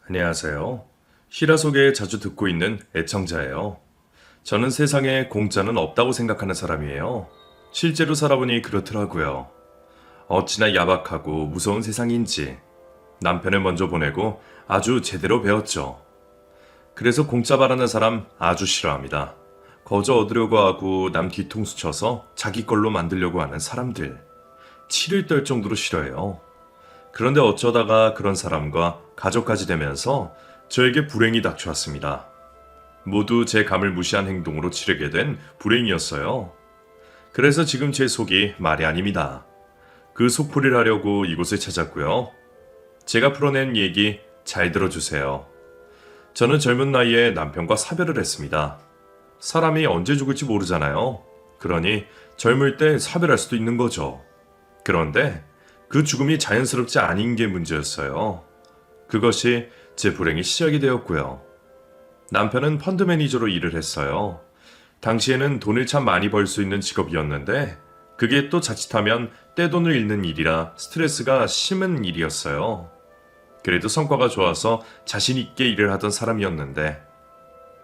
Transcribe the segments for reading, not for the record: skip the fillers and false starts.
안녕하세요. 실화 소개 자주 듣고 있는 애청자예요. 저는 세상에 공짜는 없다고 생각하는 사람이에요. 실제로 살아보니 그렇더라고요. 어찌나 야박하고 무서운 세상인지 남편을 먼저 보내고 아주 제대로 배웠죠. 그래서 공짜 바라는 사람 아주 싫어합니다. 거저 얻으려고 하고 남 뒤통수 쳐서 자기 걸로 만들려고 하는 사람들. 치를 떨 정도로 싫어해요. 그런데 어쩌다가 그런 사람과 가족까지 되면서 저에게 불행이 닥쳐왔습니다. 모두 제 감을 무시한 행동으로 치르게 된 불행이었어요. 그래서 지금 제 속이 말이 아닙니다. 그 속풀이를 하려고 이곳을 찾았고요. 제가 풀어낸 얘기 잘 들어주세요. 저는 젊은 나이에 남편과 사별을 했습니다. 사람이 언제 죽을지 모르잖아요. 그러니 젊을 때 사별할 수도 있는 거죠. 그런데 그 죽음이 자연스럽지 않은 게 문제였어요. 그것이 제 불행의 시작이 되었고요. 남편은 펀드 매니저로 일을 했어요. 당시에는 돈을 참 많이 벌 수 있는 직업이었는데 그게 또 자칫하면 떼돈을 잃는 일이라 스트레스가 심한 일이었어요. 그래도 성과가 좋아서 자신 있게 일을 하던 사람이었는데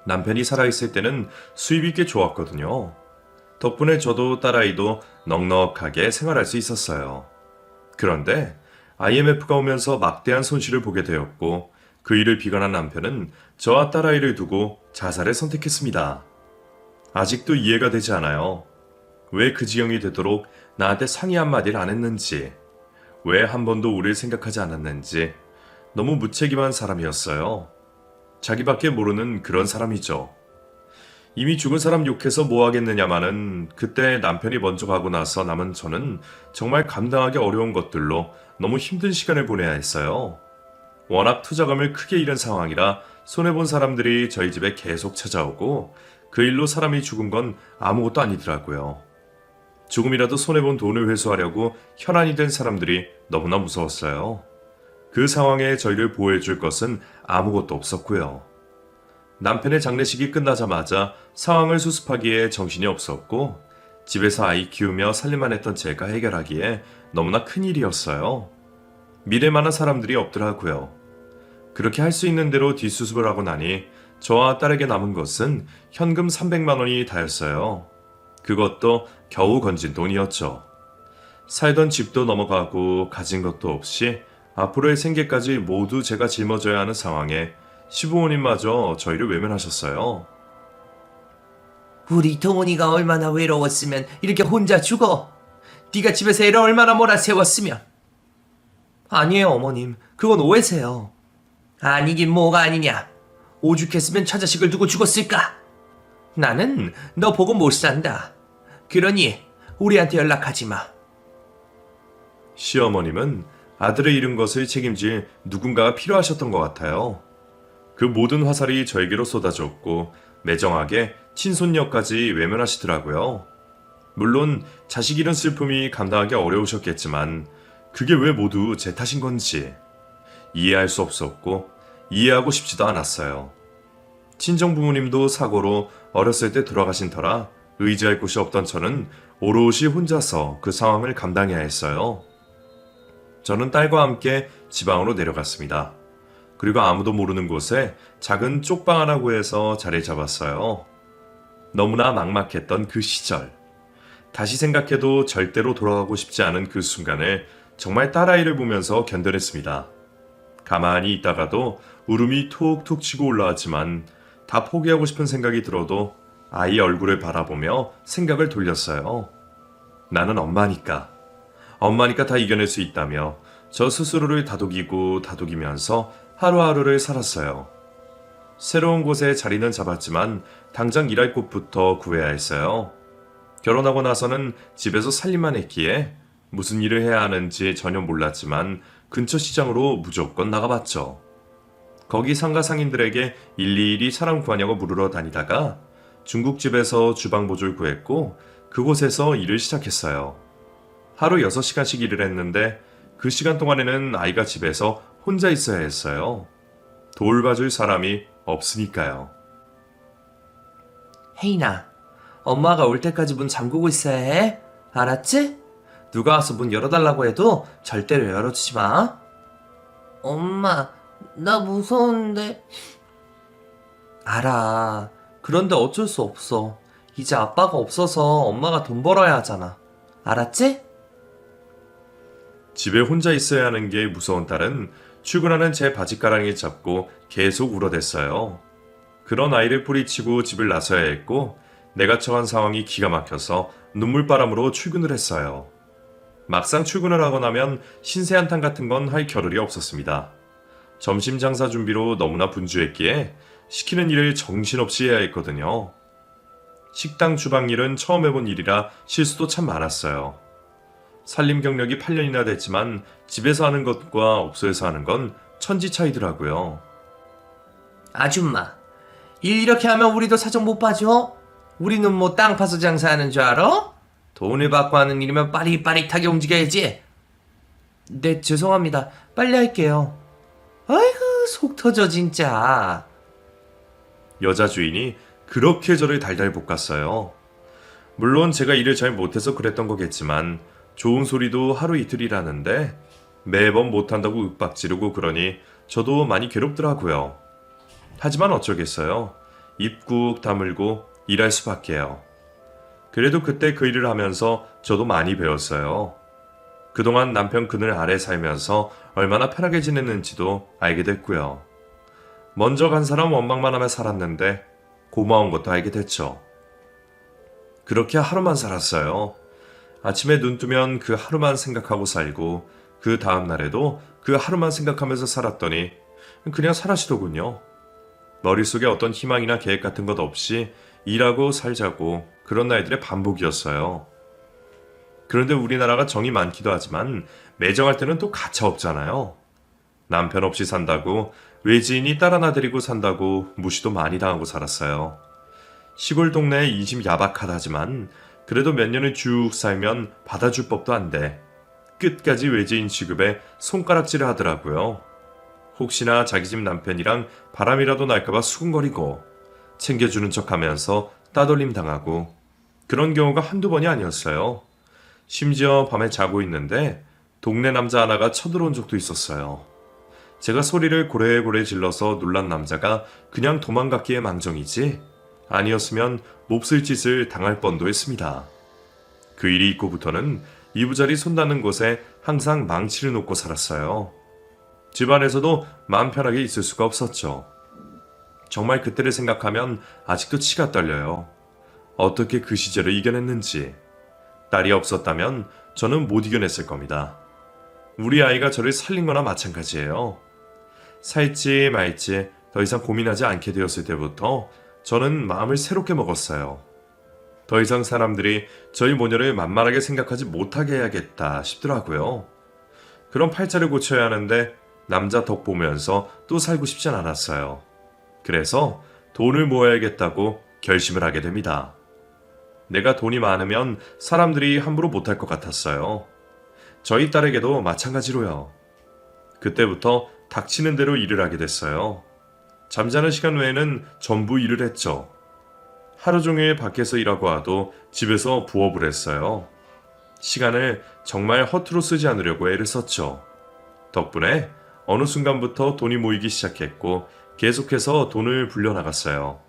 남편이 살아있을 때는 수입이 꽤 좋았거든요. 덕분에 저도 딸아이도 넉넉하게 생활할 수 있었어요. 그런데 IMF가 오면서 막대한 손실을 보게 되었고 그 일을 비관한 남편은 저와 딸아이를 두고 자살을 선택했습니다. 아직도 이해가 되지 않아요. 왜 그 지경이 되도록 나한테 상의 한마디를 안 했는지, 왜 한 번도 우리를 생각하지 않았는지 너무 무책임한 사람이었어요. 자기밖에 모르는 그런 사람이죠. 이미 죽은 사람 욕해서 뭐 하겠느냐마는 그때 남편이 먼저 가고 나서 남은 저는 정말 감당하기 어려운 것들로 너무 힘든 시간을 보내야 했어요. 워낙 투자금을 크게 잃은 상황이라 손해본 사람들이 저희 집에 계속 찾아오고 그 일로 사람이 죽은 건 아무것도 아니더라고요. 조금이라도 손해본 돈을 회수하려고 혈안이 된 사람들이 너무나 무서웠어요. 그 상황에 저희를 보호해줄 것은 아무것도 없었고요. 남편의 장례식이 끝나자마자 상황을 수습하기에 정신이 없었고 집에서 아이 키우며 살림만 했던 제가 해결하기에 너무나 큰일이었어요. 믿을 만한 사람들이 없더라고요. 그렇게 할 수 있는 대로 뒷수습을 하고 나니 저와 딸에게 남은 것은 현금 300만 원이 다였어요. 그것도 겨우 건진 돈이었죠. 살던 집도 넘어가고 가진 것도 없이 앞으로의 생계까지 모두 제가 짊어져야 하는 상황에 시부모님마저 저희를 외면하셨어요. 우리 동훈이가 얼마나 외로웠으면 이렇게 혼자 죽어. 네가 집에서 애를 얼마나 몰아세웠으면. 아니에요, 어머님. 그건 오해세요. 아니긴 뭐가 아니냐. 오죽했으면 처자식을 두고 죽었을까. 나는 너 보고 못 산다. 그러니 우리한테 연락하지 마. 시어머님은 아들을 잃은 것을 책임질 누군가가 필요하셨던 것 같아요. 그 모든 화살이 저에게로 쏟아졌고 매정하게 친손녀까지 외면하시더라고요. 물론 자식 잃은 슬픔이 감당하기 어려우셨겠지만 그게 왜 모두 제 탓인 건지 이해할 수 없었고 이해하고 싶지도 않았어요. 친정 부모님도 사고로 어렸을 때 돌아가신 터라 의지할 곳이 없던 저는 오롯이 혼자서 그 상황을 감당해야 했어요. 저는 딸과 함께 지방으로 내려갔습니다. 그리고 아무도 모르는 곳에 작은 쪽방 하나 구해서 자리 잡았어요. 너무나 막막했던 그 시절. 다시 생각해도 절대로 돌아가고 싶지 않은 그 순간을 정말 딸아이를 보면서 견뎌냈습니다. 가만히 있다가도 울음이 툭툭 치고 올라왔지만 다 포기하고 싶은 생각이 들어도 아이 얼굴을 바라보며 생각을 돌렸어요. 나는 엄마니까. 엄마니까 다 이겨낼 수 있다며 저 스스로를 다독이고 다독이면서 하루하루를 살았어요. 새로운 곳에 자리는 잡았지만 당장 일할 곳부터 구해야 했어요. 결혼하고 나서는 집에서 살림만 했기에 무슨 일을 해야 하는지 전혀 몰랐지만 근처 시장으로 무조건 나가봤죠. 거기 상가 상인들에게 일일이 사람 구하냐고 물으러 다니다가 중국집에서 주방보조를 구했고 그곳에서 일을 시작했어요. 하루 6시간씩 일을 했는데 그 시간 동안에는 아이가 집에서 혼자 있어야 했어요. 돌봐줄 사람이 없으니까요. 혜인아, 엄마가 올 때까지 문 잠그고 있어야 해. 알았지? 누가 와서 문 열어달라고 해도 절대로 열어주지 마. 엄마, 나 무서운데. 알아. 그런데 어쩔 수 없어. 이제 아빠가 없어서 엄마가 돈 벌어야 하잖아. 알았지? 집에 혼자 있어야 하는 게 무서운 딸은 출근하는 제 바지가랑이 잡고 계속 울어댔어요. 그런 아이를 뿌리치고 집을 나서야 했고 내가 처한 상황이 기가 막혀서 눈물바람으로 출근을 했어요. 막상 출근을 하고 나면 신세 한탄 같은 건 할 겨를이 없었습니다. 점심 장사 준비로 너무나 분주했기에 시키는 일을 정신없이 해야 했거든요. 식당 주방 일은 처음 해본 일이라 실수도 참 많았어요. 살림 경력이 8년이나 됐지만 집에서 하는 것과 업소에서 하는 건 천지 차이더라고요. 아줌마, 일 이렇게 하면 우리도 사정 못 봐줘? 우리는 뭐 땅 파서 장사하는 줄 알아? 돈을 받고 하는 일이면 빠릿빠릿하게 움직여야지. 네, 죄송합니다. 빨리 할게요. 아이고, 속 터져 진짜. 여자 주인이 그렇게 저를 달달 볶았어요. 물론 제가 일을 잘 못해서 그랬던 거겠지만 좋은 소리도 하루 이틀이라는데 매번 못한다고 윽박지르고 그러니 저도 많이 괴롭더라고요. 하지만 어쩌겠어요. 입 꾹 다물고 일할 수밖에요. 그래도 그때 그 일을 하면서 저도 많이 배웠어요. 그동안 남편 그늘 아래 살면서 얼마나 편하게 지냈는지도 알게 됐고요. 먼저 간 사람 원망만 하며 살았는데 고마운 것도 알게 됐죠. 그렇게 하루만 살았어요. 아침에 눈 뜨면 그 하루만 생각하고 살고 그 다음 날에도 그 하루만 생각하면서 살았더니 그냥 사라지더군요. 머릿속에 어떤 희망이나 계획 같은 것 없이 일하고 살자고 그런 날들의 반복이었어요. 그런데 우리나라가 정이 많기도 하지만 매정할 때는 또 가차없잖아요. 남편 없이 산다고 외지인이 딸 하나 데리고 산다고 무시도 많이 당하고 살았어요. 시골 동네에 인심 야박하다지만 그래도 몇 년을 쭉 살면 받아줄 법도 한데 끝까지 외지인 취급에 손가락질을 하더라고요. 혹시나 자기 집 남편이랑 바람이라도 날까봐 수근거리고 챙겨주는 척하면서 따돌림 당하고 그런 경우가 한두 번이 아니었어요. 심지어 밤에 자고 있는데 동네 남자 하나가 쳐들어온 적도 있었어요. 제가 소리를 고래고래 질러서 놀란 남자가 그냥 도망갔기에 망정이지 아니었으면 몹쓸 짓을 당할 뻔도 했습니다. 그 일이 있고부터는 이부자리 손 닿는 곳에 항상 망치를 놓고 살았어요. 집안에서도 마음 편하게 있을 수가 없었죠. 정말 그때를 생각하면 아직도 치가 떨려요. 어떻게 그 시절을 이겨냈는지. 딸이 없었다면 저는 못 이겨냈을 겁니다. 우리 아이가 저를 살린 거나 마찬가지예요. 살지 말지 더 이상 고민하지 않게 되었을 때부터 저는 마음을 새롭게 먹었어요. 더 이상 사람들이 저희 모녀를 만만하게 생각하지 못하게 해야겠다 싶더라고요. 그런 팔자를 고쳐야 하는데 남자 덕 보면서 또 살고 싶진 않았어요. 그래서 돈을 모아야겠다고 결심을 하게 됩니다. 내가 돈이 많으면 사람들이 함부로 못할 것 같았어요. 저희 딸에게도 마찬가지로요. 그때부터 닥치는 대로 일을 하게 됐어요. 잠자는 시간 외에는 전부 일을 했죠. 하루 종일 밖에서 일하고 와도 집에서 부업을 했어요. 시간을 정말 허투루 쓰지 않으려고 애를 썼죠. 덕분에 어느 순간부터 돈이 모이기 시작했고 계속해서 돈을 불려나갔어요.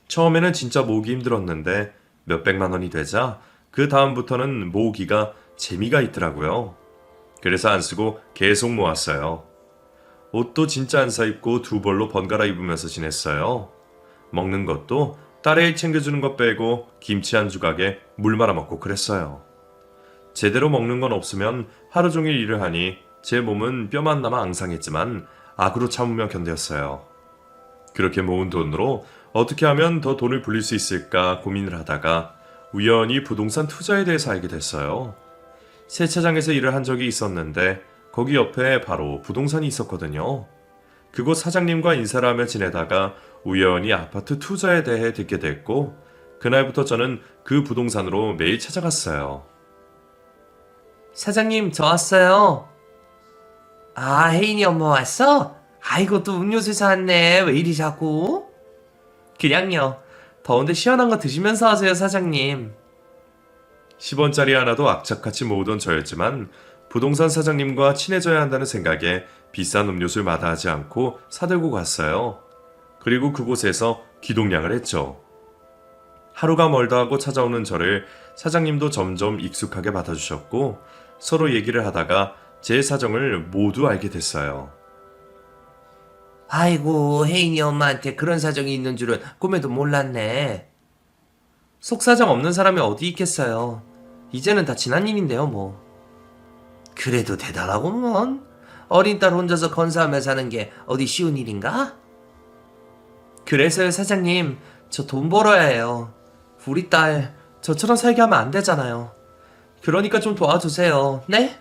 처음에는 진짜 모으기 힘들었는데 몇백만 원이 되자 그 다음부터는 모으기가 재미가 있더라고요. 그래서 안 쓰고 계속 모았어요. 옷도 진짜 안 사입고 두 벌로 번갈아 입으면서 지냈어요. 먹는 것도 딸애 챙겨주는 것 빼고 김치 한 조각에 물 말아 먹고 그랬어요. 제대로 먹는 건 없으면 하루 종일 일을 하니 제 몸은 뼈만 남아 앙상했지만 악으로 참으며 견뎠어요. 그렇게 모은 돈으로 어떻게 하면 더 돈을 불릴 수 있을까 고민을 하다가 우연히 부동산 투자에 대해서 알게 됐어요. 세차장에서 일을 한 적이 있었는데 거기 옆에 바로 부동산이 있었거든요. 그곳 사장님과 인사를 하며 지내다가 우연히 아파트 투자에 대해 듣게 됐고 그날부터 저는 그 부동산으로 매일 찾아갔어요. 사장님, 저 왔어요. 아, 혜인이 엄마 왔어? 아이고, 또 음료수 사왔네. 왜 이리 자꾸? 그냥요. 더운데 시원한 거 드시면서 하세요, 사장님. 10원짜리 하나도 악착같이 모으던 저였지만 부동산 사장님과 친해져야 한다는 생각에 비싼 음료수를 마다하지 않고 사들고 갔어요. 그리고 그곳에서 기동량을 했죠. 하루가 멀다 하고 찾아오는 저를 사장님도 점점 익숙하게 받아주셨고 서로 얘기를 하다가 제 사정을 모두 알게 됐어요. 아이고, 혜인이 엄마한테 그런 사정이 있는 줄은 꿈에도 몰랐네. 속사정 없는 사람이 어디 있겠어요. 이제는 다 지난 일인데요, 뭐. 그래도 대단하구먼. 어린 딸 혼자서 건사하며 사는 게 어디 쉬운 일인가? 그래서요, 사장님. 저 돈 벌어야 해요. 우리 딸 저처럼 살게 하면 안 되잖아요. 그러니까 좀 도와주세요. 네?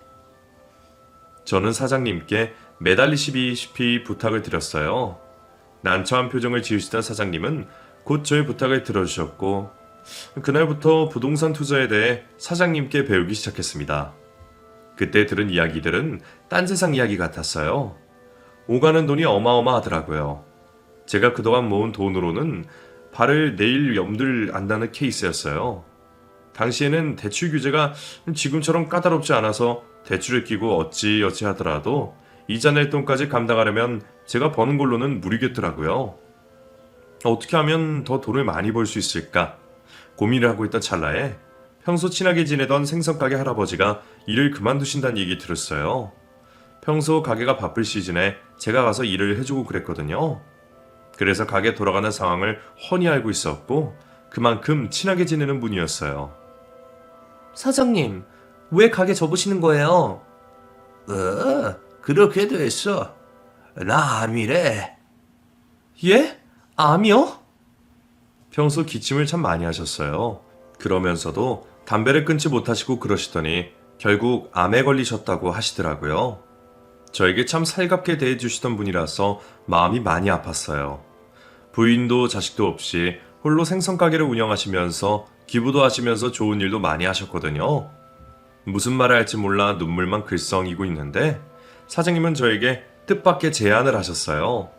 저는 사장님께 매달리시다시피 부탁을 드렸어요. 난처한 표정을 지으시던 사장님은 곧 저의 부탁을 들어주셨고 그날부터 부동산 투자에 대해 사장님께 배우기 시작했습니다. 그때 들은 이야기들은 딴 세상 이야기 같았어요. 오가는 돈이 어마어마하더라고요. 제가 그동안 모은 돈으로는 발을 내일 염두를 안다는 케이스였어요. 당시에는 대출 규제가 지금처럼 까다롭지 않아서 대출을 끼고 어찌어찌 하더라도 이자 낼 돈까지 감당하려면 제가 버는 걸로는 무리겠더라고요. 어떻게 하면 더 돈을 많이 벌 수 있을까 고민을 하고 있던 찰나에 평소 친하게 지내던 생선가게 할아버지가 일을 그만두신다는 얘기 들었어요. 평소 가게가 바쁠 시즌에 제가 가서 일을 해주고 그랬거든요. 그래서 가게 돌아가는 상황을 훤히 알고 있었고 그만큼 친하게 지내는 분이었어요. 사장님, 왜 가게 접으시는 거예요? 그렇게 됐어. 나 암이래. 예? 암이요? 평소 기침을 참 많이 하셨어요. 그러면서도 담배를 끊지 못하시고 그러시더니 결국 암에 걸리셨다고 하시더라고요. 저에게 참 살갑게 대해주시던 분이라서 마음이 많이 아팠어요. 부인도 자식도 없이 홀로 생선가게를 운영하시면서 기부도 하시면서 좋은 일도 많이 하셨거든요. 무슨 말을 할지 몰라 눈물만 글썽이고 있는데 사장님은 저에게 뜻밖의 제안을 하셨어요.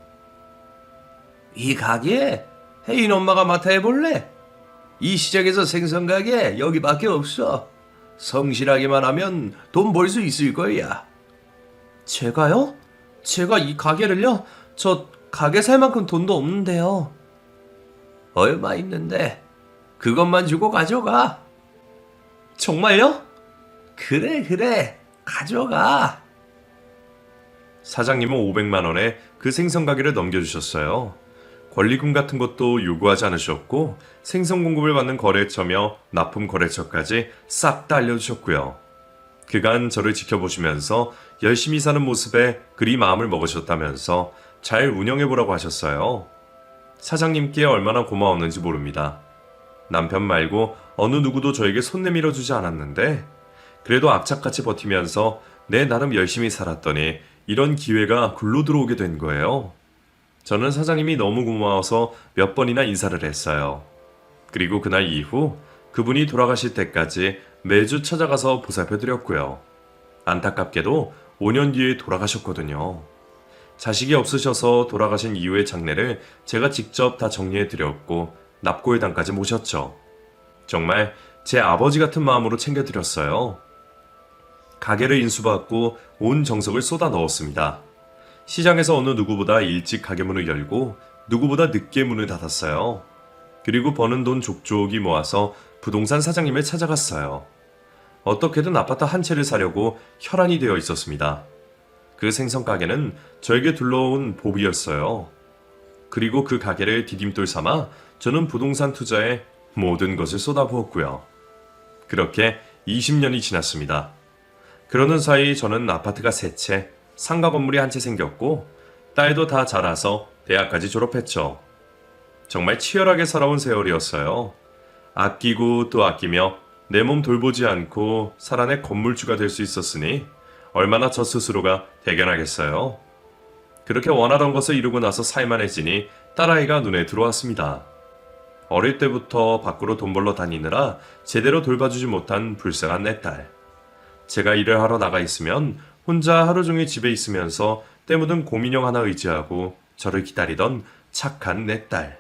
이 가게 혜인 엄마가 맡아 해볼래? 이 시장에서 생선가게 여기밖에 없어. 성실하게만 하면 돈 벌 수 있을 거야. 제가요? 제가 이 가게를요? 저 가게 살 만큼 돈도 없는데요. 얼마 있는데 그것만 주고 가져가. 정말요? 그래 가져가. 사장님은 500만 원에 그 생선가게를 넘겨주셨어요. 권리금 같은 것도 요구하지 않으셨고 생선 공급을 받는 거래처며 납품 거래처까지 싹 다 알려주셨고요. 그간 저를 지켜보시면서 열심히 사는 모습에 그리 마음을 먹으셨다면서 잘 운영해보라고 하셨어요. 사장님께 얼마나 고마웠는지 모릅니다. 남편 말고 어느 누구도 저에게 손 내밀어 주지 않았는데 그래도 악착같이 버티면서 내 나름 열심히 살았더니 이런 기회가 굴러 들어오게 된 거예요. 저는 사장님이 너무 고마워서 몇 번이나 인사를 했어요. 그리고 그날 이후 그분이 돌아가실 때까지 매주 찾아가서 보살펴 드렸고요. 안타깝게도 5년 뒤에 돌아가셨거든요. 자식이 없으셔서 돌아가신 이후의 장례를 제가 직접 다 정리해 드렸고 납고회당까지 모셨죠. 정말 제 아버지 같은 마음으로 챙겨드렸어요. 가게를 인수받고 온 정석을 쏟아 넣었습니다. 시장에서 어느 누구보다 일찍 가게 문을 열고 누구보다 늦게 문을 닫았어요. 그리고 버는 돈 족족이 모아서 부동산 사장님을 찾아갔어요. 어떻게든 아파트 한 채를 사려고 혈안이 되어 있었습니다. 그 생선 가게는 저에게 둘러온 복이었어요. 그리고 그 가게를 디딤돌 삼아 저는 부동산 투자에 모든 것을 쏟아부었고요. 그렇게 20년이 지났습니다. 그러는 사이 저는 아파트가 3채, 상가 건물이 한 채 생겼고 딸도 다 자라서 대학까지 졸업했죠. 정말 치열하게 살아온 세월이었어요. 아끼고 또 아끼며 내 몸 돌보지 않고 살아내 건물주가 될 수 있었으니 얼마나 저 스스로가 대견하겠어요. 그렇게 원하던 것을 이루고 나서 살만해지니 딸아이가 눈에 들어왔습니다. 어릴 때부터 밖으로 돈 벌러 다니느라 제대로 돌봐주지 못한 불쌍한 내 딸. 제가 일을 하러 나가 있으면 혼자 하루 종일 집에 있으면서 때 묻은 곰인형 하나 의지하고 저를 기다리던 착한 내 딸.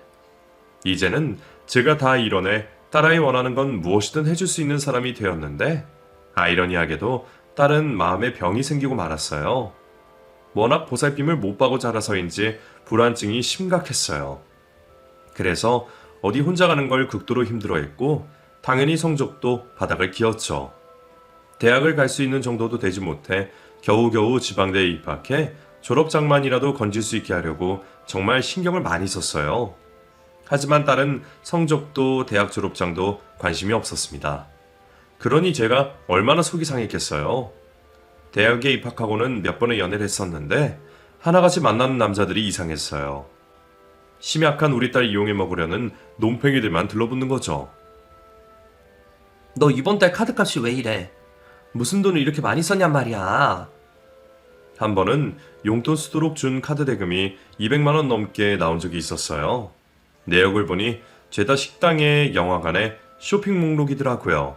이제는 제가 다 이뤄내 딸아이 원하는 건 무엇이든 해줄 수 있는 사람이 되었는데 아이러니하게도 딸은 마음에 병이 생기고 말았어요. 워낙 보살핌을 못 받고 자라서인지 불안증이 심각했어요. 그래서 어디 혼자 가는 걸 극도로 힘들어했고 당연히 성적도 바닥을 기었죠. 대학을 갈 수 있는 정도도 되지 못해 겨우겨우 지방대에 입학해 졸업장만이라도 건질 수 있게 하려고 정말 신경을 많이 썼어요. 하지만 딸은 성적도 대학 졸업장도 관심이 없었습니다. 그러니 제가 얼마나 속이 상했겠어요. 대학에 입학하고는 몇 번의 연애를 했었는데 하나같이 만나는 남자들이 이상했어요. 심약한 우리 딸 이용해 먹으려는 논팽이들만 들러붙는 거죠. 너 이번 달 카드값이 왜 이래? 무슨 돈을 이렇게 많이 썼냔 말이야. 한 번은 용돈 쓰도록 준 카드 대금이 200만 원 넘게 나온 적이 있었어요. 내역을 보니 죄다 식당에 영화관에 쇼핑 목록이더라고요.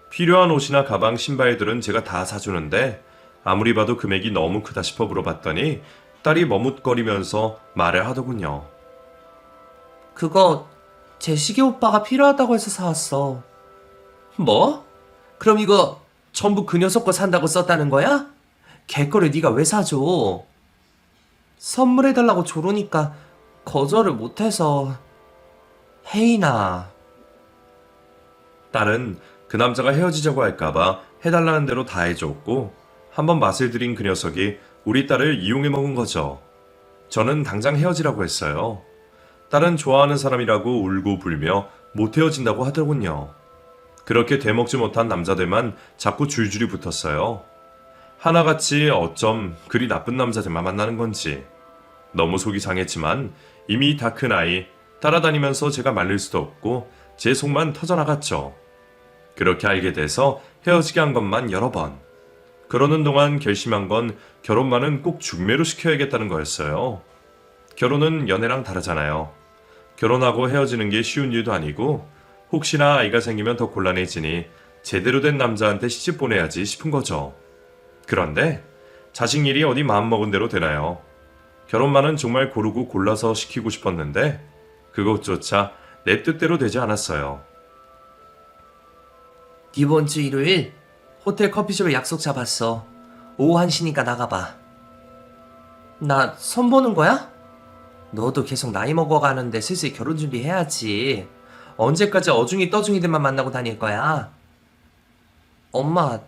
필요한 옷이나 가방, 신발들은 제가 다 사주는데 아무리 봐도 금액이 너무 크다 싶어 물어봤더니 딸이 머뭇거리면서 말을 하더군요. 그거 제식이 오빠가 필요하다고 해서 사왔어. 뭐? 그럼 이거 전부 그 녀석 거 산다고 썼다는 거야? 걔 거를 네가 왜 사줘? 선물해달라고 조르니까 거절을 못해서. 혜인아. 딸은 그 남자가 헤어지자고 할까봐 해달라는 대로 다 해줬고 한번 맛을 들인 그 녀석이 우리 딸을 이용해 먹은 거죠. 저는 당장 헤어지라고 했어요. 딸은 좋아하는 사람이라고 울고 불며 못 헤어진다고 하더군요. 그렇게 되먹지 못한 남자들만 자꾸 줄줄이 붙었어요. 하나같이 어쩜 그리 나쁜 남자들만 만나는 건지. 너무 속이 상했지만 이미 다 큰 아이 따라다니면서 제가 말릴 수도 없고 제 속만 터져나갔죠. 그렇게 알게 돼서 헤어지게 한 것만 여러 번. 그러는 동안 결심한 건 결혼만은 꼭 중매로 시켜야겠다는 거였어요. 결혼은 연애랑 다르잖아요. 결혼하고 헤어지는 게 쉬운 일도 아니고 혹시나 아이가 생기면 더 곤란해지니 제대로 된 남자한테 시집 보내야지 싶은 거죠. 그런데 자식 일이 어디 마음먹은 대로 되나요? 결혼만은 정말 고르고 골라서 시키고 싶었는데 그것조차 내 뜻대로 되지 않았어요. 이번 주 일요일 호텔 커피숍에 약속 잡았어. 오후 1시니까 나가봐. 나 선보는 거야? 너도 계속 나이 먹어가는데 슬슬 결혼 준비해야지. 언제까지 어중이 떠중이들만 만나고 다닐 거야? 엄마,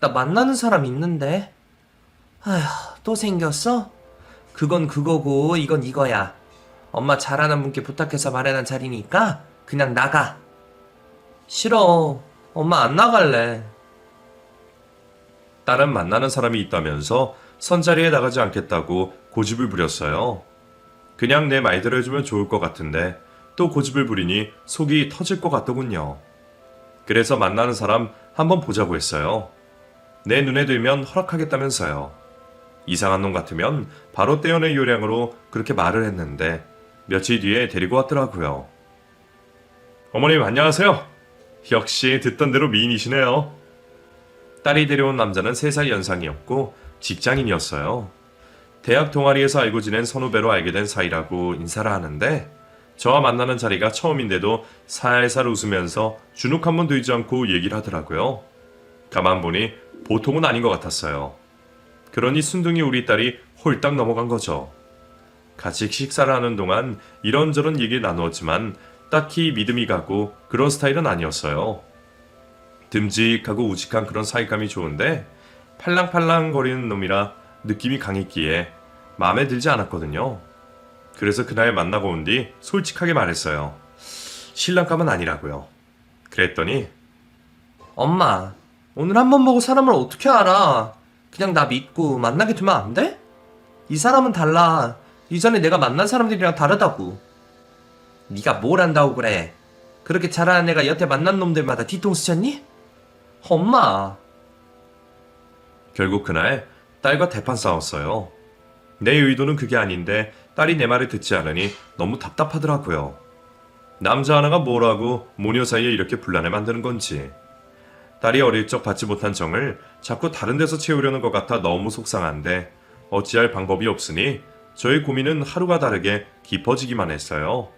나 만나는 사람 있는데. 아휴, 또 생겼어? 그건 그거고 이건 이거야. 엄마 잘하는 분께 부탁해서 마련한 자리니까 그냥 나가. 싫어. 엄마 안 나갈래. 딸은 만나는 사람이 있다면서 선자리에 나가지 않겠다고 고집을 부렸어요. 그냥 내 말대로 해주면 좋을 것 같은데 또 고집을 부리니 속이 터질 것 같더군요. 그래서 만나는 사람 한번 보자고 했어요. 내 눈에 들면 허락하겠다면서요. 이상한 놈 같으면 바로 떼어낼 요량으로 그렇게 말을 했는데 며칠 뒤에 데리고 왔더라고요. 어머님 안녕하세요. 역시 듣던 대로 미인이시네요. 딸이 데려온 남자는 3살 연상이었고 직장인이었어요. 대학 동아리에서 알고 지낸 선후배로 알게 된 사이라고 인사를 하는데 저와 만나는 자리가 처음인데도 살살 웃으면서 주눅 한 번 들지 않고 얘기를 하더라고요. 가만 보니 보통은 아닌 것 같았어요. 그러니 순둥이 우리 딸이 홀딱 넘어간 거죠. 같이 식사를 하는 동안 이런저런 얘기를 나누었지만 딱히 믿음이 가고 그런 스타일은 아니었어요. 듬직하고 우직한 그런 사이감이 좋은데 팔랑팔랑 거리는 놈이라 느낌이 강했기에 마음에 들지 않았거든요. 그래서 그날 만나고 온 뒤 솔직하게 말했어요. 신랑감은 아니라고요. 그랬더니 엄마, 오늘 한 번 보고 사람을 어떻게 알아? 그냥 나 믿고 만나게 두면 안 돼? 이 사람은 달라. 이전에 내가 만난 사람들이랑 다르다고. 네가 뭘 안다고 그래? 그렇게 잘하는 애가 여태 만난 놈들마다 뒤통수 쳤니? 엄마. 결국 그날 딸과 대판 싸웠어요. 내 의도는 그게 아닌데 딸이 내 말을 듣지 않으니 너무 답답하더라고요. 남자 하나가 뭐라고 모녀 사이에 이렇게 분란을 만드는 건지. 딸이 어릴 적 받지 못한 정을 자꾸 다른 데서 채우려는 것 같아 너무 속상한데 어찌할 방법이 없으니 저의 고민은 하루가 다르게 깊어지기만 했어요.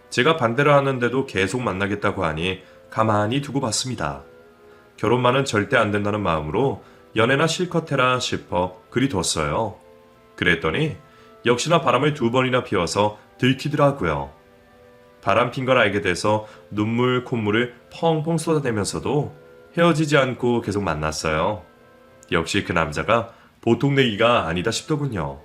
제가 반대를 하는데도 계속 만나겠다고 하니 가만히 두고 봤습니다. 결혼만은 절대 안 된다는 마음으로 연애나 실컷 해라 싶어 그리뒀어요. 그랬더니 역시나 바람을 2번이나 피워서 들키더라고요. 바람 핀 걸 알게 돼서 눈물, 콧물을 펑펑 쏟아내면서도 헤어지지 않고 계속 만났어요. 역시 그 남자가 보통 내기가 아니다 싶더군요.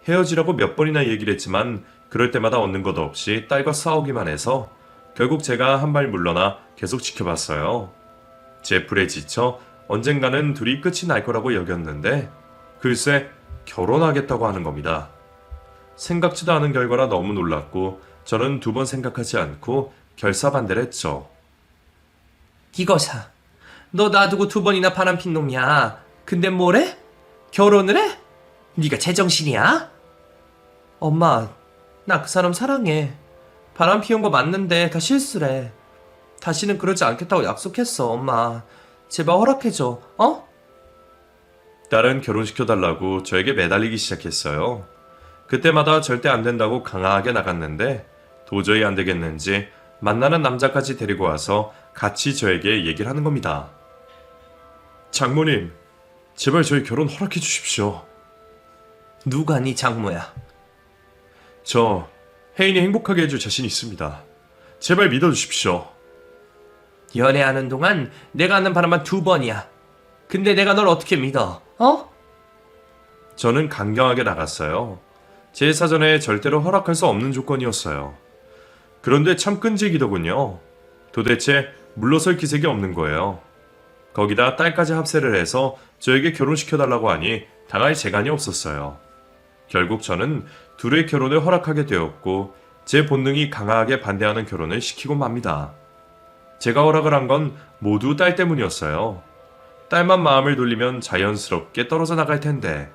헤어지라고 몇 번이나 얘기를 했지만 그럴 때마다 얻는 것 없이 딸과 싸우기만 해서 결국 제가 한 발 물러나 계속 지켜봤어요. 제 불에 지쳐 언젠가는 둘이 끝이 날 거라고 여겼는데 글쎄 결혼하겠다고 하는 겁니다. 생각지도 않은 결과라 너무 놀랐고 저는 2번 생각하지 않고 결사반대를 했죠. 이거사, 너 놔두고 2번이나 바람핀 놈이야. 근데 뭐래? 결혼을 해? 네가 제정신이야? 엄마, 나 그 사람 사랑해. 바람 피운 거 맞는데 다 실수래. 다시는 그러지 않겠다고 약속했어, 엄마. 제발 허락해줘, 어? 딸은 결혼시켜달라고 저에게 매달리기 시작했어요. 그때마다 절대 안 된다고 강하게 나갔는데 도저히 안 되겠는지 만나는 남자까지 데리고 와서 같이 저에게 얘기를 하는 겁니다. 장모님, 제발 저희 결혼 허락해 주십시오. 누가 네 장모야? 저 혜인이 행복하게 해줄 자신 있습니다. 제발 믿어주십시오. 연애하는 동안 내가 하는 바람만 2번이야. 근데 내가 널 어떻게 믿어, 어? 저는 강경하게 나갔어요. 제 사전에 절대로 허락할 수 없는 조건이었어요. 그런데 참 끈질기더군요. 도대체 물러설 기색이 없는 거예요. 거기다 딸까지 합세를 해서 저에게 결혼시켜달라고 하니 당할 재간이 없었어요. 결국 저는 둘의 결혼을 허락하게 되었고 제 본능이 강하게 반대하는 결혼을 시키고 맙니다. 제가 허락을 한 건 모두 딸 때문이었어요. 딸만 마음을 돌리면 자연스럽게 떨어져 나갈 텐데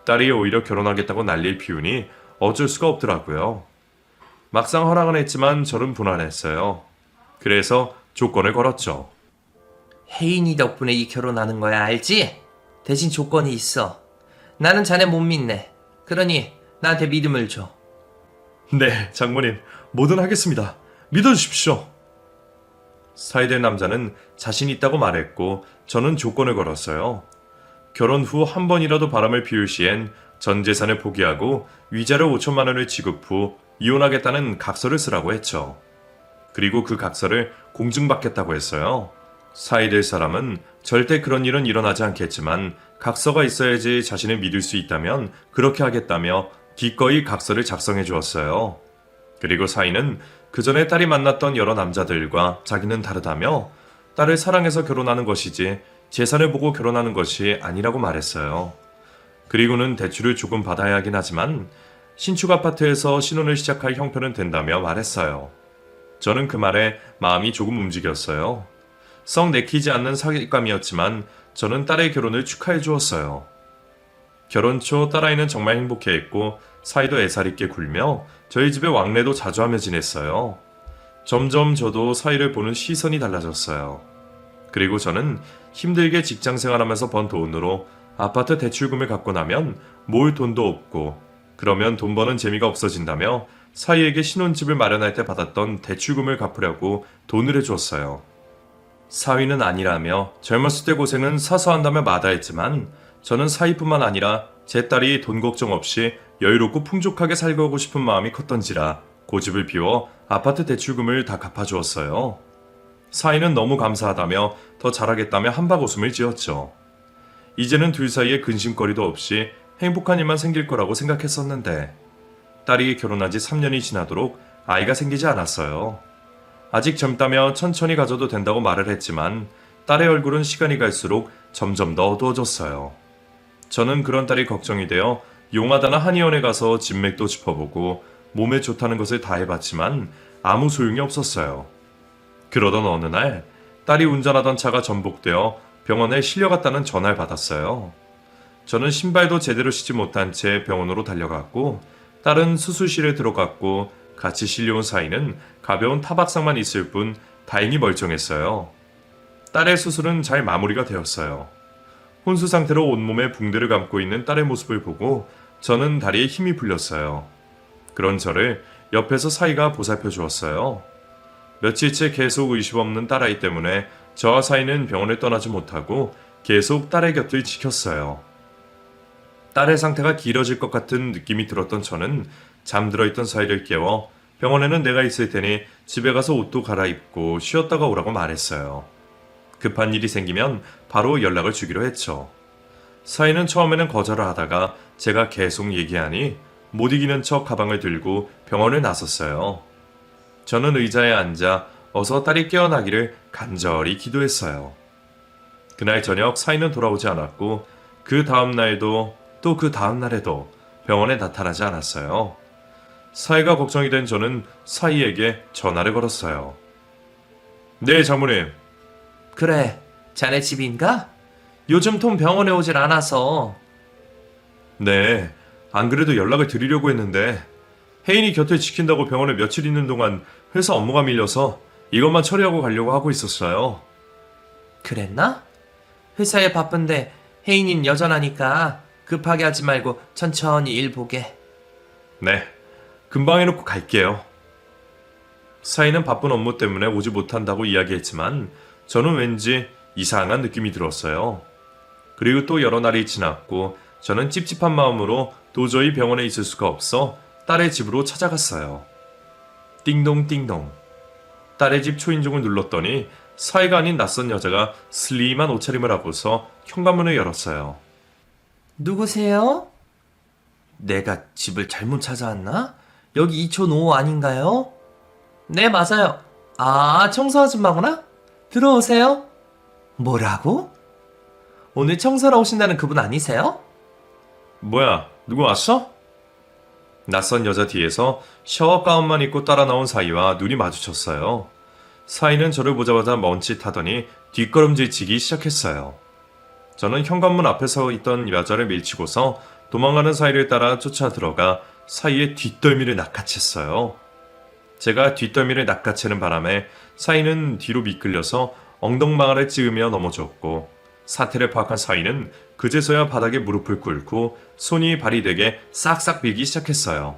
딸이 오히려 결혼하겠다고 난리를 피우니 어쩔 수가 없더라고요. 막상 허락은 했지만 저는 불안했어요. 그래서 조건을 걸었죠. 혜인이 덕분에 이 결혼하는 거야, 알지? 대신 조건이 있어. 나는 자네 못 믿네. 그러니 나한테 믿음을 줘. 네, 장모님, 뭐든 하겠습니다. 믿어주십시오. 사이될 남자는 자신 있다고 말했고 저는 조건을 걸었어요. 결혼 후 한 번이라도 바람을 피울 시엔 전 재산을 포기하고 위자료 5천만 원을 지급 후 이혼하겠다는 각서를 쓰라고 했죠. 그리고 그 각서를 공증받겠다고 했어요. 사이될 사람은 절대 그런 일은 일어나지 않겠지만 각서가 있어야지 자신을 믿을 수 있다면 그렇게 하겠다며 기꺼이 각서를 작성해 주었어요. 그리고 사이는 그 전에 딸이 만났던 여러 남자들과 자기는 다르다며 딸을 사랑해서 결혼하는 것이지 재산을 보고 결혼하는 것이 아니라고 말했어요. 그리고는 대출을 조금 받아야 하긴 하지만 신축 아파트에서 신혼을 시작할 형편은 된다며 말했어요. 저는 그 말에 마음이 조금 움직였어요. 썩 내키지 않는 사귐이었지만 저는 딸의 결혼을 축하해 주었어요. 결혼 초 딸아이는 정말 행복해했고 사이도 애살 있게 굴며 저희 집에 왕래도 자주 하며 지냈어요. 점점 저도 사이를 보는 시선이 달라졌어요. 그리고 저는 힘들게 직장 생활하면서 번 돈으로 아파트 대출금을 갚고 나면 모을 돈도 없고 그러면 돈 버는 재미가 없어진다며 사이에게 신혼집을 마련할 때 받았던 대출금을 갚으려고 돈을 해주었어요. 사위는 아니라며 젊었을 때 고생은 사서 한다며 마다했지만 저는 사위뿐만 아니라 제 딸이 돈 걱정 없이 여유롭고 풍족하게 살고 싶은 마음이 컸던지라 고집을 피워 아파트 대출금을 다 갚아주었어요. 사위는 너무 감사하다며 더 잘하겠다며 한박 웃음을 지었죠. 이제는 둘 사이에 근심거리도 없이 행복한 일만 생길 거라고 생각했었는데 딸이 결혼한 지 3년이 지나도록 아이가 생기지 않았어요. 아직 젊다며 천천히 가져도 된다고 말을 했지만 딸의 얼굴은 시간이 갈수록 점점 더 어두워졌어요. 저는 그런 딸이 걱정이 되어 용하다나 한의원에 가서 진맥도 짚어보고 몸에 좋다는 것을 다 해봤지만 아무 소용이 없었어요. 그러던 어느 날 딸이 운전하던 차가 전복되어 병원에 실려갔다는 전화를 받았어요. 저는 신발도 제대로 신지 못한 채 병원으로 달려갔고 딸은 수술실에 들어갔고 같이 실려온 사이는 가벼운 타박상만 있을 뿐 다행히 멀쩡했어요. 딸의 수술은 잘 마무리가 되었어요. 혼수 상태로 온몸에 붕대를 감고 있는 딸의 모습을 보고 저는 다리에 힘이 풀렸어요. 그런 저를 옆에서 사이가 보살펴 주었어요. 며칠째 계속 의심 없는 딸아이 때문에 저와 사이는 병원을 떠나지 못하고 계속 딸의 곁을 지켰어요. 딸의 상태가 길어질 것 같은 느낌이 들었던 저는 잠들어 있던 사이를 깨워 병원에는 내가 있을 테니 집에 가서 옷도 갈아입고 쉬었다가 오라고 말했어요. 급한 일이 생기면 바로 연락을 주기로 했죠. 사이는 처음에는 거절을 하다가 제가 계속 얘기하니 못 이기는 척 가방을 들고 병원을 나섰어요. 저는 의자에 앉아 어서 딸이 깨어나기를 간절히 기도했어요. 그날 저녁 사이는 돌아오지 않았고 그 다음 날도 또 그 다음 날에도 병원에 나타나지 않았어요. 사이가 걱정이 된 저는 사이에게 전화를 걸었어요. 네, 장모님. 그래, 자네 집인가? 요즘 통 병원에 오질 않아서. 네, 안 그래도 연락을 드리려고 했는데 혜인이 곁을 지킨다고 병원에 며칠 있는 동안 회사 업무가 밀려서 이것만 처리하고 가려고 하고 있었어요. 그랬나? 회사에 바쁜데 혜인인 여전하니까 급하게 하지 말고 천천히 일 보게. 네, 금방 해놓고 갈게요. 사이는 바쁜 업무 때문에 오지 못한다고 이야기했지만 저는 왠지 이상한 느낌이 들었어요. 그리고 또 여러 날이 지났고 저는 찝찝한 마음으로 도저히 병원에 있을 수가 없어 딸의 집으로 찾아갔어요. 띵동띵동. 딸의 집 초인종을 눌렀더니 사이가 아닌 낯선 여자가 슬림한 옷차림을 하고서 현관문을 열었어요. 누구세요? 내가 집을 잘못 찾아왔나? 여기 2촌5 아닌가요? 네, 맞아요. 아, 청소 아줌마구나? 들어오세요. 뭐라고? 오늘 청소하러 오신다는 그분 아니세요? 뭐야, 누구 왔어? 낯선 여자 뒤에서 샤워 가운만 입고 따라 나온 사이와 눈이 마주쳤어요. 사이는 저를 보자마자 멈칫하더니 뒷걸음질치기 시작했어요. 저는 현관문 앞에 서 있던 여자를 밀치고서 도망가는 사이를 따라 쫓아 들어가 사이의 뒷덜미를 낚아챘어요. 제가 뒷덜미를 낚아채는 바람에 사이는 뒤로 미끌려서 엉덩방아를 찌으며 넘어졌고 사태를 파악한 사이는 그제서야 바닥에 무릎을 꿇고 손이 발이 되게 싹싹 빌기 시작했어요.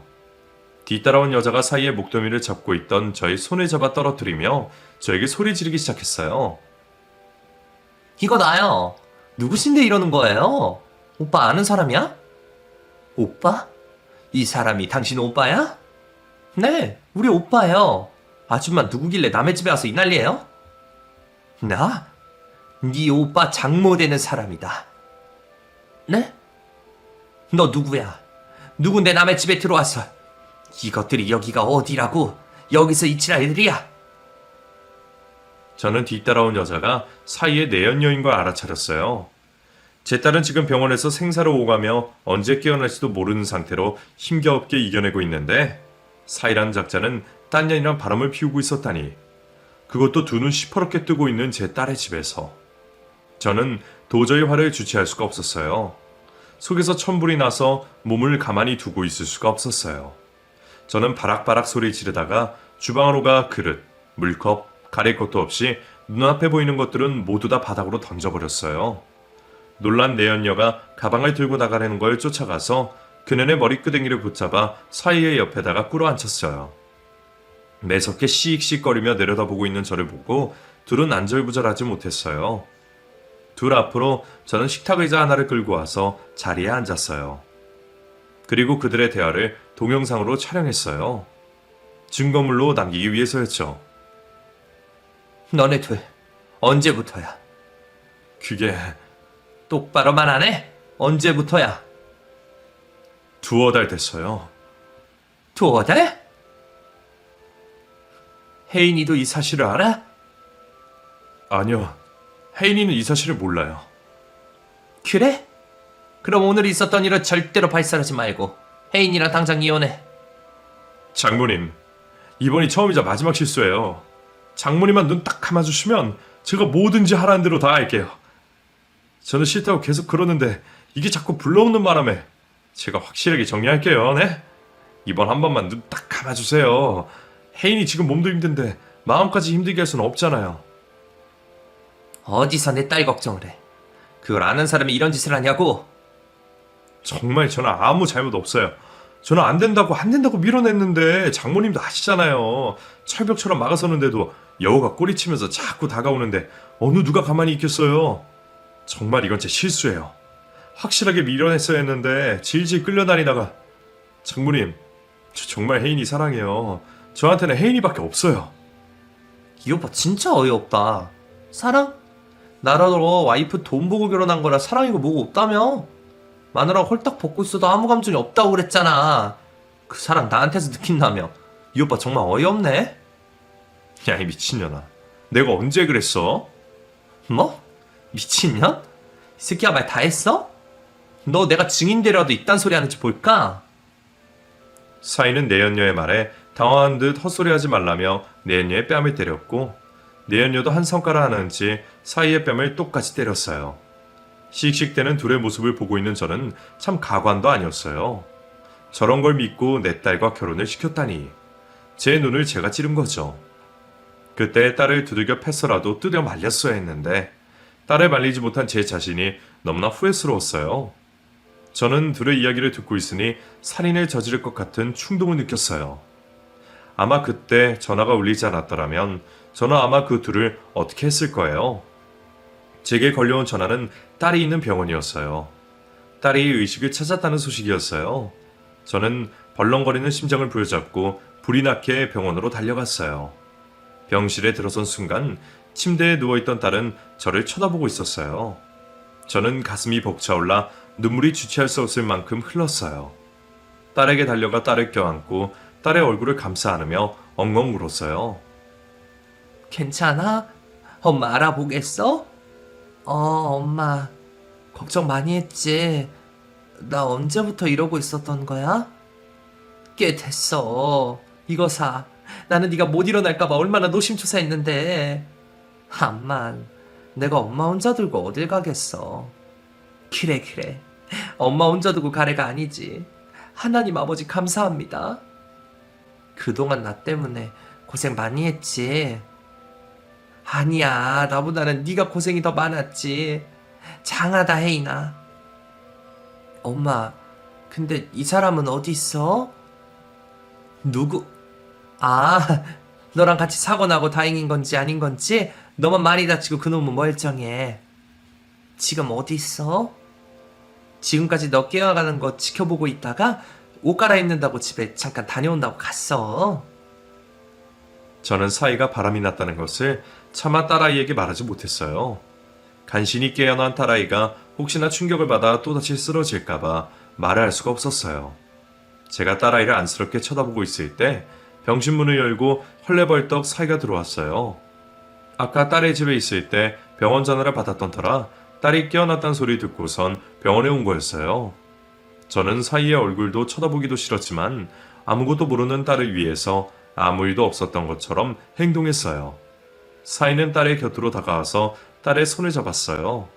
뒤따라온 여자가 사이의 목덜미를 잡고 있던 저의 손을 잡아 떨어뜨리며 저에게 소리 지르기 시작했어요. 이거 나요. 누구신데 이러는 거예요? 오빠 아는 사람이야? 오빠? 이 사람이 당신 오빠야? 네, 우리 오빠예요. 아줌마 누구길래 남의 집에 와서 이 난리예요? 나? 네 오빠 장모 되는 사람이다. 네? 너 누구야? 누군데 남의 집에 들어왔어? 이것들이 여기가 어디라고? 여기서 이치랄 애들이야? 저는 뒤따라온 여자가 사이의 내연녀인 걸 알아차렸어요. 제 딸은 지금 병원에서 생사를 오가며 언제 깨어날지도 모르는 상태로 힘겹게 이겨내고 있는데 사이라는 작자는 딴 년이랑 바람을 피우고 있었다니. 그것도 두 눈 시퍼렇게 뜨고 있는 제 딸의 집에서. 저는 도저히 화를 주체할 수가 없었어요. 속에서 천불이 나서 몸을 가만히 두고 있을 수가 없었어요. 저는 바락바락 소리 지르다가 주방으로 가 그릇, 물컵, 가릴 것도 없이 눈앞에 보이는 것들은 모두 다 바닥으로 던져버렸어요. 놀란 내연녀가 가방을 들고 나가려는 걸 쫓아가서 그년의 머리끄댕이를 붙잡아 사이의 옆에다가 꿇어앉혔어요. 매섭게 씩씩거리며 내려다보고 있는 저를 보고 둘은 안절부절하지 못했어요. 둘 앞으로 저는 식탁의자 하나를 끌고 와서 자리에 앉았어요. 그리고 그들의 대화를 동영상으로 촬영했어요. 증거물로 남기기 위해서였죠. 너네 둘 언제부터야? 그게 똑바로만 안 해? 언제부터야? 두어 달 됐어요. 두어 달? 혜인이도 이 사실을 알아? 아니요. 혜인이는 이 사실을 몰라요. 그래? 그럼 오늘 있었던 일은 절대로 발설하지 말고 혜인이랑 당장 이혼해. 장모님, 이번이 처음이자 마지막 실수예요. 장모님만 눈 딱 감아주시면 제가 뭐든지 하라는 대로 다 할게요. 저는 싫다고 계속 그러는데 이게 자꾸 불러오는 바람에 제가 확실하게 정리할게요. 네? 이번 한 번만 눈 딱 감아주세요. 혜인이 지금 몸도 힘든데 마음까지 힘들게 할 수는 없잖아요. 어디서 내 딸 걱정을 해. 그걸 아는 사람이 이런 짓을 하냐고. 정말 저는 아무 잘못 없어요. 저는 안 된다고 밀어냈는데 장모님도 아시잖아요. 철벽처럼 막아서는데도 여우가 꼬리치면서 자꾸 다가오는데 어느 누가 가만히 있겠어요. 정말 이건 제 실수예요. 확실하게 밀어냈어야 했는데 질질 끌려다니다가. 장모님, 저 정말 혜인이 사랑해요. 저한테는 혜인이밖에 없어요. 이 오빠 진짜 어이없다. 사랑? 나라로 와이프 돈 보고 결혼한 거라 사랑이고 뭐고 없다며? 마누라가 홀딱 벗고 있어도 아무 감정이 없다고 그랬잖아. 그 사랑 나한테서 느낀다며. 이 오빠 정말 어이없네. 야, 이 미친년아. 내가 언제 그랬어? 뭐? 미친년? 이 새끼야 말 다 했어? 너 내가 증인되려도 이딴 소리 하는지 볼까? 사이는 내연녀의 말에 당황한 듯 헛소리하지 말라며 내연녀의 뺨을 때렸고, 내연녀도 한 성가라 하는지 사이의 뺨을 똑같이 때렸어요. 씩씩대는 둘의 모습을 보고 있는 저는 참 가관도 아니었어요. 저런 걸 믿고 내 딸과 결혼을 시켰다니. 제 눈을 제가 찌른 거죠. 그때 딸을 두들겨 패서라도 뜯어 말렸어야 했는데 딸을 말리지 못한 제 자신이 너무나 후회스러웠어요. 저는 둘의 이야기를 듣고 있으니 살인을 저지를 것 같은 충동을 느꼈어요. 아마 그때 전화가 울리지 않았더라면 저는 아마 그 둘을 어떻게 했을 거예요. 제게 걸려온 전화는 딸이 있는 병원이었어요. 딸이 의식을 찾았다는 소식이었어요. 저는 벌렁거리는 심장을 부여잡고 불이 나게 병원으로 달려갔어요. 병실에 들어선 순간 침대에 누워있던 딸은 저를 쳐다보고 있었어요. 저는 가슴이 벅차올라 눈물이 주체할 수 없을 만큼 흘렀어요. 딸에게 달려가 딸을 껴안고 딸의 얼굴을 감싸 안으며 엉엉 울었어요. 괜찮아? 엄마 알아보겠어? 엄마 걱정 많이 했지. 나 언제부터 이러고 있었던 거야? 꽤 됐어. 이거 사. 나는 네가 못 일어날까봐 얼마나 노심초사했는데. 암만 내가 엄마 혼자 들고 어딜 가겠어. 그래. 엄마 혼자 두고 가래가 아니지. 하나님 아버지 감사합니다. 그동안 나 때문에 고생 많이 했지. 아니야, 나보다는 네가 고생이 더 많았지. 장하다 혜인아. 엄마, 근데 이 사람은 어디 있어? 누구? 아, 너랑 같이 사고 나고 다행인 건지 아닌 건지 너만 많이 다치고 그놈은 멀쩡해. 지금 어디 있어? 지금까지 너 깨어가는 거 지켜보고 있다가 옷 갈아입는다고 집에 잠깐 다녀온다고 갔어. 저는 사이가 바람이 났다는 것을 차마 딸아이에게 말하지 못했어요. 간신히 깨어난 딸아이가 혹시나 충격을 받아 또다시 쓰러질까봐 말을 할 수가 없었어요. 제가 딸아이를 안쓰럽게 쳐다보고 있을 때 병실문을 열고 헐레벌떡 사이가 들어왔어요. 아까 딸의 집에 있을 때 병원 전화를 받았던 터라 딸이 깨어났다는 소리 듣고선 병원에 온 거였어요. 저는 사이의 얼굴도 쳐다보기도 싫었지만 아무것도 모르는 딸을 위해서 아무 일도 없었던 것처럼 행동했어요. 사이는 딸의 곁으로 다가와서 딸의 손을 잡았어요.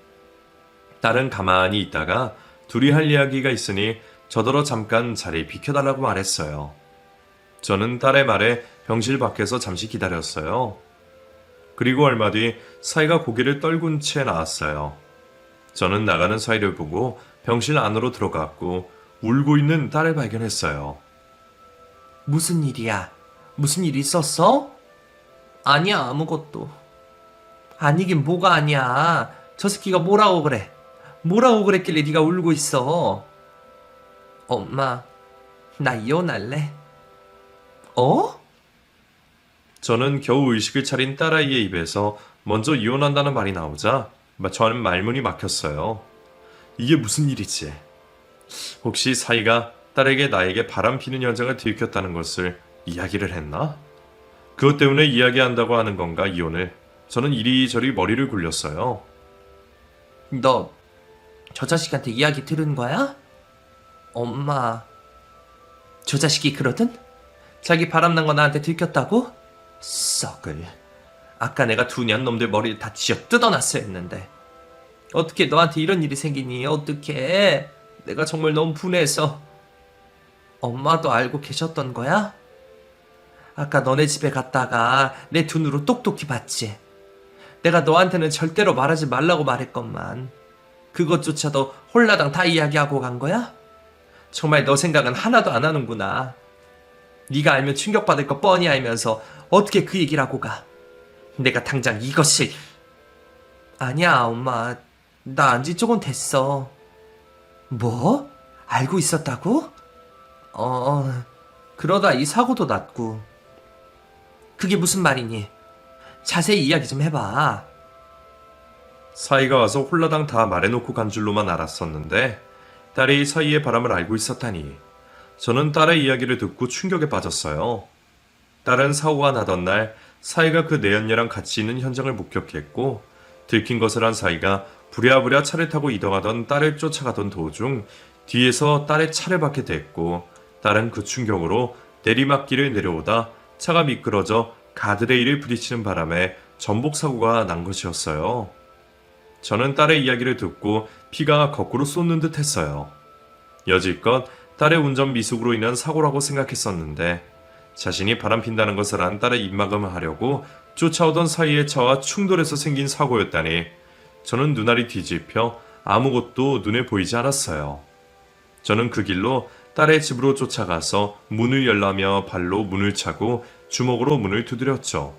딸은 가만히 있다가 둘이 할 이야기가 있으니 저더러 잠깐 자리 비켜달라고 말했어요. 저는 딸의 말에 병실 밖에서 잠시 기다렸어요. 그리고 얼마 뒤 사이가 고개를 떨군 채 나왔어요. 저는 나가는 사이를 보고 병실 안으로 들어갔고 울고 있는 딸을 발견했어요. 무슨 일이야? 무슨 일 있었어? 아니야, 아무것도. 아니긴 뭐가 아니야. 저 새끼가 뭐라고 그래? 뭐라고 그랬길래 네가 울고 있어? 엄마, 나 이혼할래. 어? 저는 겨우 의식을 차린 딸아이의 입에서 먼저 이혼한다는 말이 나오자 저는 말문이 막혔어요. 이게 무슨 일이지? 혹시 사이가 딸에게 나에게 바람 피는 현장을 들켰다는 것을 이야기를 했나? 그것 때문에 이야기한다고 하는 건가, 이혼을? 저는 이리저리 머리를 굴렸어요. 너 저 자식한테 이야기 들은 거야? 엄마, 저 자식이 그러든? 자기 바람난 거 나한테 들켰다고? 썩을. 아까 내가 두 년 놈들 머리를 다 쥐어 뜯어놨어야 했는데. 어떻게 너한테 이런 일이 생기니? 어떻게? 내가 정말 너무 분해서. 엄마도 알고 계셨던 거야? 아까 너네 집에 갔다가 내 두 눈으로 똑똑히 봤지. 내가 너한테는 절대로 말하지 말라고 말했건만 그것조차도 홀라당 다 이야기하고 간 거야? 정말 너 생각은 하나도 안 하는구나. 네가 알면 충격받을 거 뻔히 알면서 어떻게 그 얘기를 하고 가. 내가 당장 이것을. 아니야, 엄마. 나 안지 조금 됐어. 뭐? 알고 있었다고? 그러다 이 사고도 났고. 그게 무슨 말이니? 자세히 이야기 좀 해봐. 사이가 와서 홀라당 다 말해놓고 간 줄로만 알았었는데 딸이 사이의 바람을 알고 있었다니 저는 딸의 이야기를 듣고 충격에 빠졌어요. 딸은 사고가 나던 날 사이가 그 내연녀랑 같이 있는 현장을 목격했고 들킨 것을 한 사이가 부랴부랴 차를 타고 이동하던 딸을 쫓아가던 도중 뒤에서 딸의 차를 받게 됐고 딸은 그 충격으로 내리막길을 내려오다 차가 미끄러져 가드레일을 부딪히는 바람에 전복 사고가 난 것이었어요. 저는 딸의 이야기를 듣고 피가 거꾸로 쏟는 듯 했어요. 여지껏 딸의 운전 미숙으로 인한 사고라고 생각했었는데 자신이 바람핀다는 것을 안 딸의 입막음을 하려고 쫓아오던 사이의 차와 충돌해서 생긴 사고였다니 저는 눈알이 뒤집혀 아무것도 눈에 보이지 않았어요. 저는 그 길로 딸의 집으로 쫓아가서 문을 열라며 발로 문을 차고 주먹으로 문을 두드렸죠.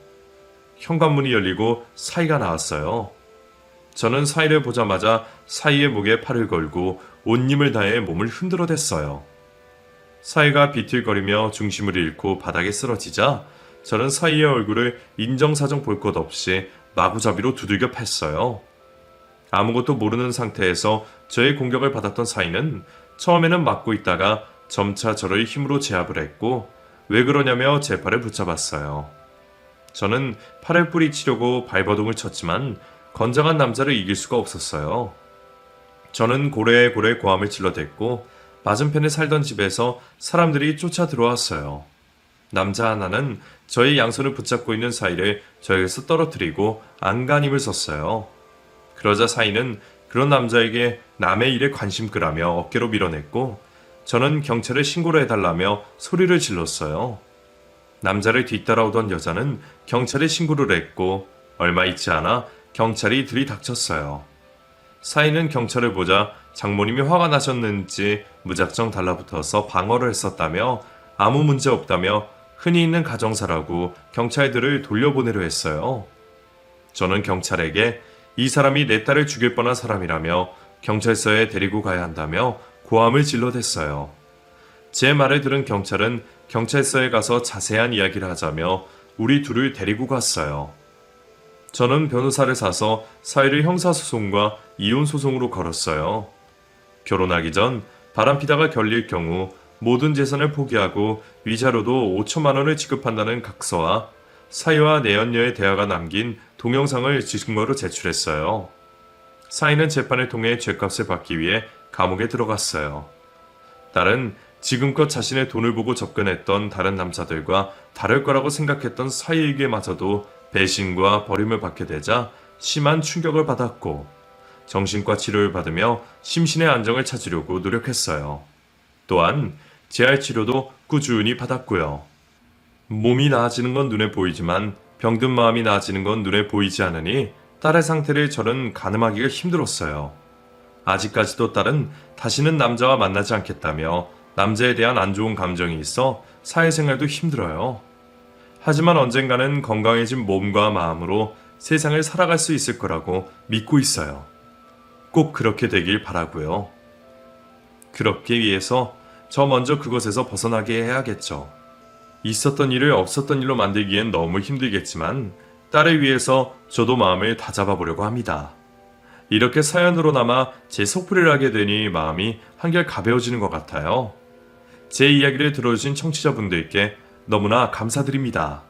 현관문이 열리고 사이가 나왔어요. 저는 사이를 보자마자 사이의 목에 팔을 걸고 온 힘을 다해 몸을 흔들어댔어요. 사이가 비틀거리며 중심을 잃고 바닥에 쓰러지자 저는 사이의 얼굴을 인정사정 볼 것 없이 마구잡이로 두들겨 팼어요. 아무것도 모르는 상태에서 저의 공격을 받았던 사이는 처음에는 맞고 있다가 점차 저를 힘으로 제압을 했고 왜 그러냐며 제 팔을 붙잡았어요. 저는 팔을 뿌리치려고 발버둥을 쳤지만 건장한 남자를 이길 수가 없었어요. 저는 고래고래 고함을 질러댔고 맞은편에 살던 집에서 사람들이 쫓아 들어왔어요. 남자 하나는 저의 양손을 붙잡고 있는 사이를 저에게서 떨어뜨리고 안간힘을 썼어요. 그러자 사이는 그런 남자에게 남의 일에 관심 끄라며 어깨로 밀어냈고 저는 경찰에 신고를 해달라며 소리를 질렀어요. 남자를 뒤따라오던 여자는 경찰에 신고를 했고 얼마 있지 않아 경찰이 들이닥쳤어요. 사이는 경찰을 보자 장모님이 화가 나셨는지 무작정 달라붙어서 방어를 했었다며 아무 문제 없다며 흔히 있는 가정사라고 경찰들을 돌려보내려 했어요. 저는 경찰에게 이 사람이 내 딸을 죽일 뻔한 사람이라며 경찰서에 데리고 가야 한다며 고함을 질러댔어요. 제 말을 들은 경찰은 경찰서에 가서 자세한 이야기를 하자며 우리 둘을 데리고 갔어요. 저는 변호사를 사서 사이를 형사소송과 이혼소송으로 걸었어요. 결혼하기 전 바람피다가 결릴 경우 모든 재산을 포기하고 위자료도 5천만 원을 지급한다는 각서와 사이와 내연녀의 대화가 남긴 동영상을 증거로 제출했어요. 사이는 재판을 통해 죗값을 받기 위해 감옥에 들어갔어요. 딸은 지금껏 자신의 돈을 보고 접근했던 다른 남자들과 다를 거라고 생각했던 사이에게마저도 배신과 버림을 받게 되자 심한 충격을 받았고 정신과 치료를 받으며 심신의 안정을 찾으려고 노력했어요. 또한 재활 치료도 꾸준히 받았고요. 몸이 나아지는 건 눈에 보이지만 병든 마음이 나아지는 건 눈에 보이지 않으니 딸의 상태를 저는 가늠하기가 힘들었어요. 아직까지도 딸은 다시는 남자와 만나지 않겠다며 남자에 대한 안 좋은 감정이 있어 사회생활도 힘들어요. 하지만 언젠가는 건강해진 몸과 마음으로 세상을 살아갈 수 있을 거라고 믿고 있어요. 꼭 그렇게 되길 바라고요. 그렇기 위해서 저 먼저 그것에서 벗어나게 해야겠죠. 있었던 일을 없었던 일로 만들기엔 너무 힘들겠지만 딸을 위해서 저도 마음을 다잡아 보려고 합니다. 이렇게 사연으로나마 제 속풀이를 하게 되니 마음이 한결 가벼워지는 것 같아요. 제 이야기를 들어주신 청취자분들께 너무나 감사드립니다.